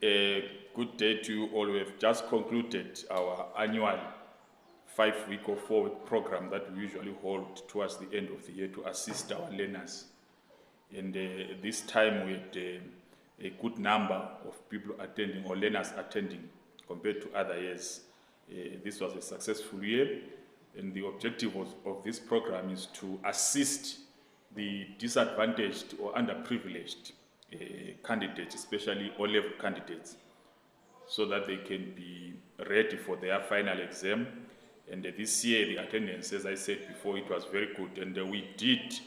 Good day to you all. We have just concluded our annual 5-week or 4-week program that we usually hold towards the end of the year to assist our learners. And this time we had a good number of people attending, or learners attending, compared to other years. This was a successful year, and the objective of this program is to assist the disadvantaged or underprivileged candidates, especially O-level candidates, so that they can be ready for their final exam. And this year the attendance, as I said before, it was very good, and we did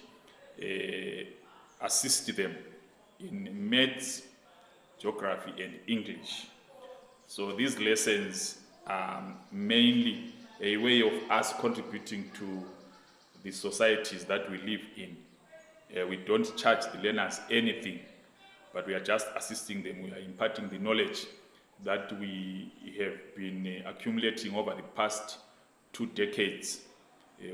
assist them in maths, geography and English. So these lessons are mainly a way of us contributing to the societies that we live in. We don't charge the learners anything, but we are just assisting them. We are imparting the knowledge that we have been accumulating over the past 2 decades.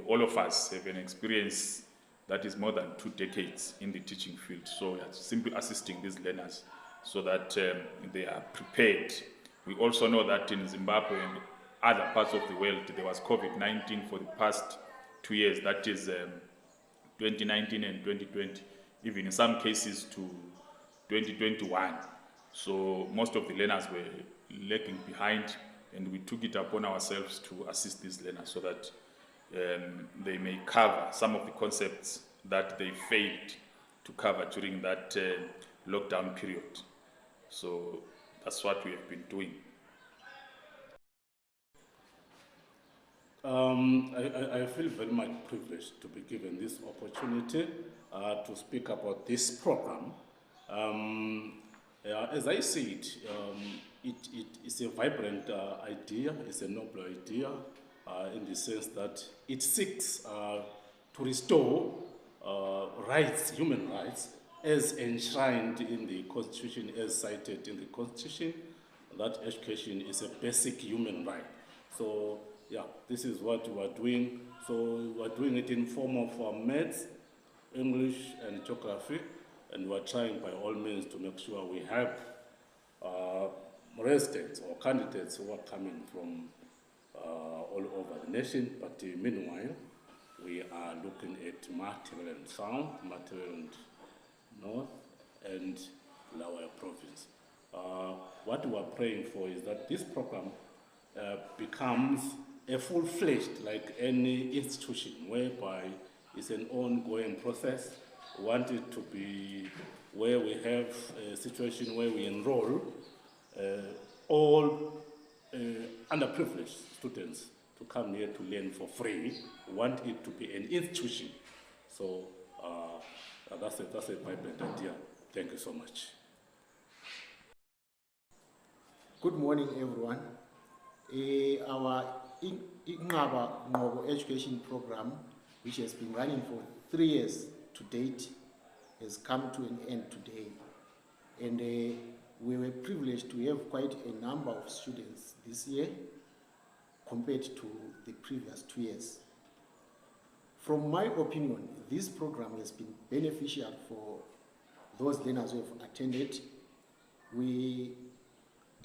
All of us have an experience that is more than 2 decades in the teaching field. So we are simply assisting these learners so that they are prepared. We also know that in Zimbabwe and other parts of the world, there was COVID-19 for the past 2 years, that is 2019 and 2020, even in some cases to 2021. So most of the learners were lagging behind, and we took it upon ourselves to assist these learners so that they may cover some of the concepts that they failed to cover during that lockdown period. So that's what we have been doing. I feel very much privileged to be given this opportunity to speak about this program. As I see it, it is a vibrant idea, it's a noble idea in the sense that it seeks to restore rights, human rights, as enshrined in the Constitution, as cited in the Constitution, that education is a basic human right. So, yeah, this is what we are doing. So we are doing it in form of maths, English and geography, and we are trying by all means to make sure we have residents or candidates who are coming from all over the nation. But meanwhile, we are looking at Matabeleland South, Matabeleland North, and Lawa province. What we are praying for is that this program becomes a full-fledged, like any institution, whereby it's an ongoing process. We want it to be where we have a situation where we enroll all underprivileged students to come here to learn for free. We want it to be an institution. So that's a vibrant idea. Thank you so much. Good morning, everyone. Our Inqobo education program, which has been running for 3 years to date, has come to an end today. And we were privileged to have quite a number of students this year compared to the previous 2 years. From my opinion, this program has been beneficial for those learners who have attended. We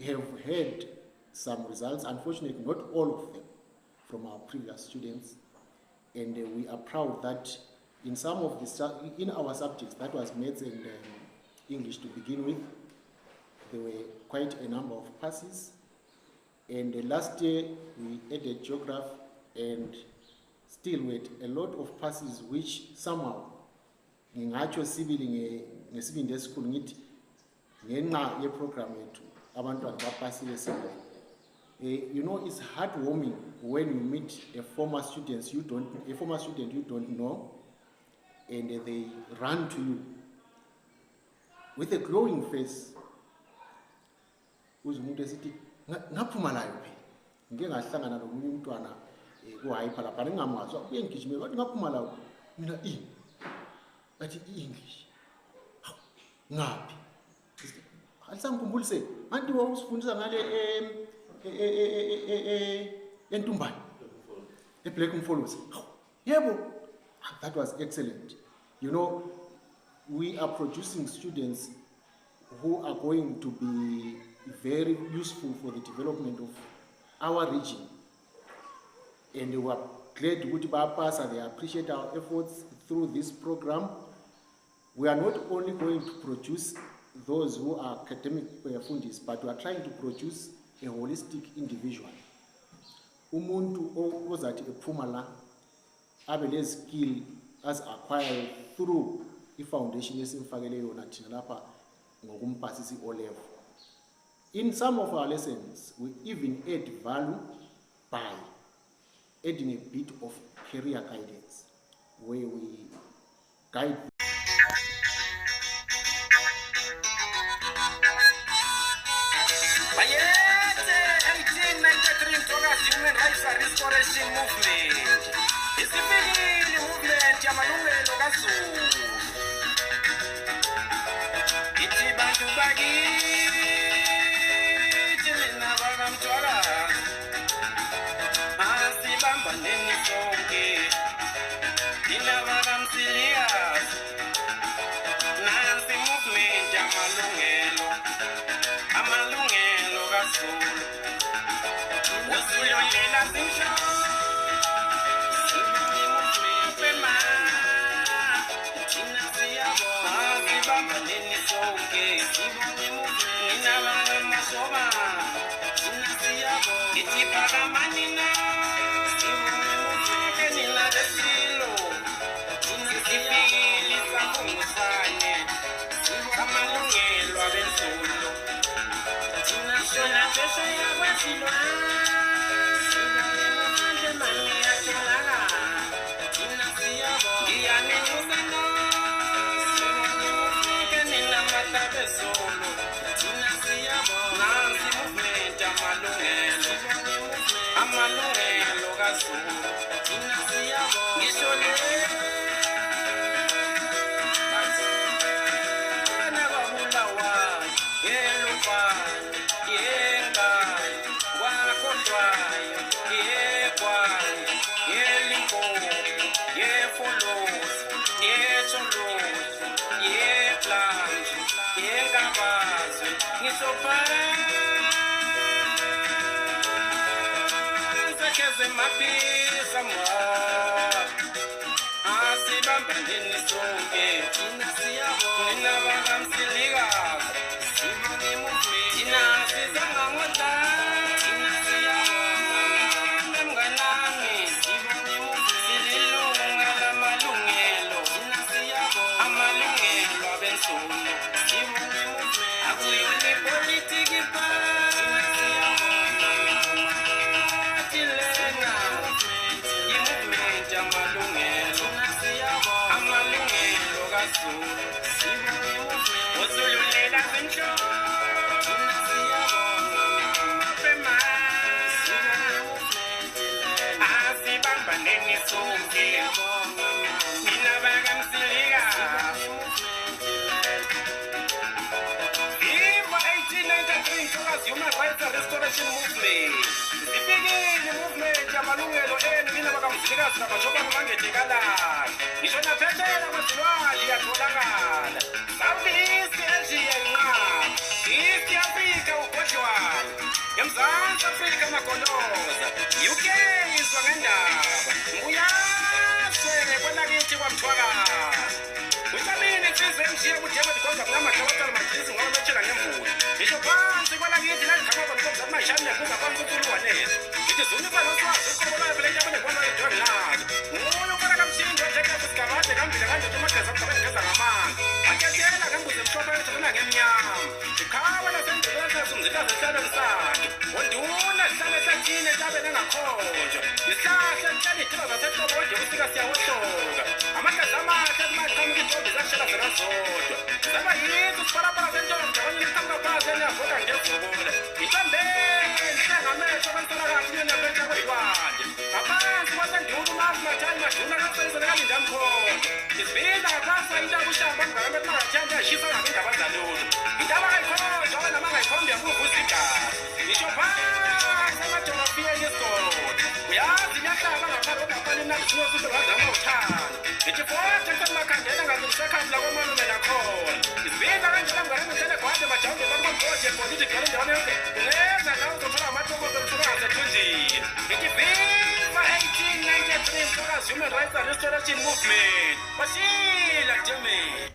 have had some results, unfortunately not all of them, from our previous students, and we are proud that in some of the in our subjects, that was maths and English to begin with, there were quite a number of passes, and last year we added geography, and still we had a lot of passes which somehow ngingatsho sibili ngesibindi esikhulu ngithi ngenxa ye-program yethu abantwana bapasile sibili. You know, it's heartwarming when you meet a former student you don't know, and they run to you with a glowing face. Uze umuntu esithi ngaphuma la yophi ngike ngahlangana nomunye umntwana kuhayipa lapha ngingamazwa uye ngigijimela wathi ngaphuma la mina bathi English ngaphi alisangikhumbulise anti wawusifundisa ngale entumbane eBlack Mfolozi. Yebo, that was excellent. You know, we are producing students who are going to be very useful for the development of our region. And we are glad to pass and they appreciate our efforts through this program. We are not only going to produce those who are academic fundis, but we are trying to produce a holistic individual. Umuntu ozathi ephuma la abe le skill as acquired through the foundation esimfakele yona thina lapha ngokumpasisa i-O-level. In some of our lessons, we even add value by adding a bit of career guidance, where we guide. Human Rights Restoration Movement. It's the big movement yamalungelo kaZulu. Ithi bantu bakithi mina baka Mthwakazi. Asibambaneni sonke. Thina baka Mthwakazi. Nansi movement yamalungelo. Amalungelo kaZulu. Human Rights Restoration Movement. Sibikile movement yamalungelo enu mina baka Mthwakazi nabajoba bangetekala. Ngisho naphethela kwazilwali yatholakala. South East Asia inqaba. East Africa ugodlwana. eMzansi Afrika makoloza. UK izwa ngendaba. Mbuyaswe kwelakithi kwaMthwakazi. Utamini tsize mshiya kujema dikonza mnamahla watala majizi ngoba betshela ngemvula. Ngisho phansi kwelakithi la ngikhamba bonke amashami yakuza phambi kokulwanela. Ngithi zunisa noswazi uqobola vele njalo kwaba idong nazo. Nguye ukona kamshindo njeke kusigabade kambile kanje umageza ukugabade ngeza ngamanzi. Aketela kambuze mhlobo wethu bona ngemnyama. Ikhawa lasendleleni sumzila zehlelo sakhe. Wonduna sihlale sathine tabe nengakhonjwa. Isihlahla sihlale ithiba zasehlobo nje kusika siyawohloka. Amagaza amahle kumaqhamuka intombi zashela zona zodwa. Zaba yithi siparapara sentolo mdawanye isitanga phasi eniyavota ngevukule. Itambeni hlangamehlo abansalakazi niyonabetha kweyiwanje. Ngaphansi kwasendulo umazi mathayi maduna kasenze nekalinda mkhonto. Isibiza ngaphansi intaba ushamba mngame kungathanda yashisa ngabe indaba zalolu. Intaba kayikhonjwa wena mangayikhombi yakuvuza igazi. Ngisho phansi amadolobhiya yesikole. Uyazi iyahlaba ngaphansi ongafani nami sinosuse ngazama uthando. Ngithi futhi kusemakhandela ngaze ngisekhandi lakwamalume nakhona. Isibiza kanjalo mngane ngithele gwade majawunge bakumakhona. ideology political endaweni yonke ungeza nawe uzothola amatokoto Mthwakazi ethunjini ngithi viva 1893 Mthwakazi Human Rights and Restoration Movement bashila Germany.